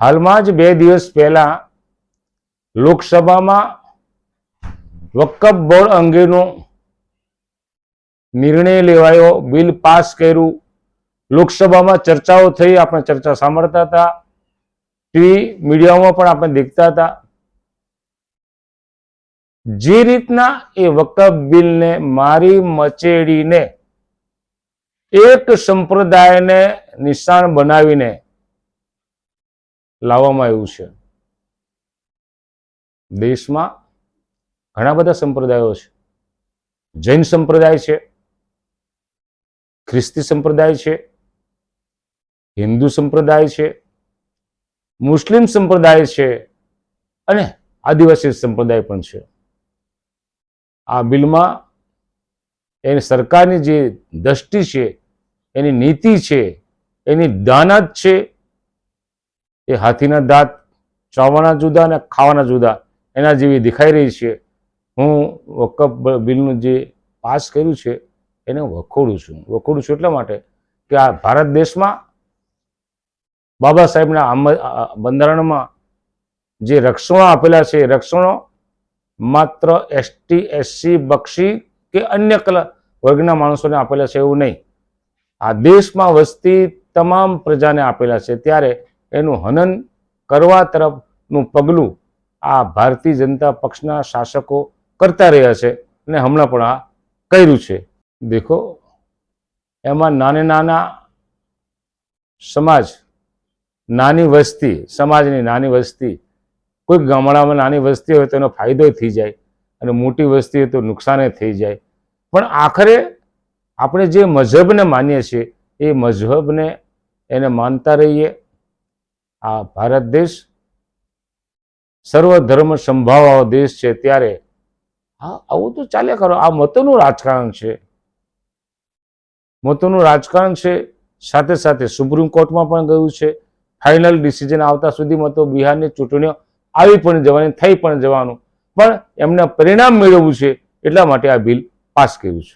હાલમાં જ 2 દિવસ પહેલા લોકસભામાં વકફ બોર્ડ અંગેનો નિર્ણય લેવાયો, બિલ પાસ કર્યું, લોકસભામાં ચર્ચાઓ થઈ, આપણે ચર્ચા સાંભળતા હતા, ટીવી મીડિયામાં પણ આપણે દેખતા હતા. જે રીતના એ વકફ બિલને મારી મચેડીને એક સંપ્રદાયને નિશાન બનાવીને લાવવામાં આવ્યું છે. દેશમાં ઘણા બધા સંપ્રદાયો છે. જૈન સંપ્રદાય છે, ખ્રિસ્તી સંપ્રદાય છે, હિન્દુ સંપ્રદાય છે, મુસ્લિમ સંપ્રદાય છે અને આદિવાસી સંપ્રદાય પણ છે. આ બિલમાં એની સરકારની જે દ્રષ્ટિ છે, એની નીતિ છે, એની દાનત છે, એ હાથીના દાંત ચાવવાના જુદા અને ખાવાના જુદા એના જેવી દેખાઈ રહી છે. હું વકફ બિલનું જે પાસ કર્યું છે એને વખોડું છું એટલા માટે કે આ ભારત દેશમાં બાબા સાહેબના બંધારણમાં જે રક્ષણો આપેલા છે, એ રક્ષણો માત્ર એસટી, એસસી, બક્ષી કે અન્ય વર્ગના માણસોને આપેલા છે એવું નહીં. આ દેશમાં વસતી તમામ પ્રજાને આપેલા છે. ત્યારે એનું હનન કરવા તરફનું પગલું આ ભારતીય જનતા પક્ષના શાસકો કરતા રહ્યા છે અને હમણાં પણ આ કર્યું છે. દેખો, એમાં નાના સમાજ, નાની વસ્તી, સમાજની નાની વસ્તી, કોઈ ગામડામાં નાની વસ્તી હોય તો એનો ફાયદો થઈ જાય અને મોટી વસ્તી હોય તો નુકસાન થઈ જાય. પણ આખરે આપણે જે મઝહબને માનીએ છીએ એ મઝહબને એને માનતા રહીએ. આ ભારત દેશ સર્વધર્મ સંભાવવાળો દેશ છે, ત્યારે હા આવું તો ચાલ્યા કરો. આ મતોનું રાજકારણ છે, મતોનું રાજકારણ છે. સાથે સાથે સુપ્રીમ કોર્ટમાં પણ ગયું છે. ફાઇનલ ડિસિઝન આવતા સુધીમાં તો બિહારની ચૂંટણીઓ આવી પણ જવાની, થઈ પણ જવાનું, પણ એમને પરિણામ મેળવવું છે એટલા માટે આ બિલ પાસ કર્યું છે.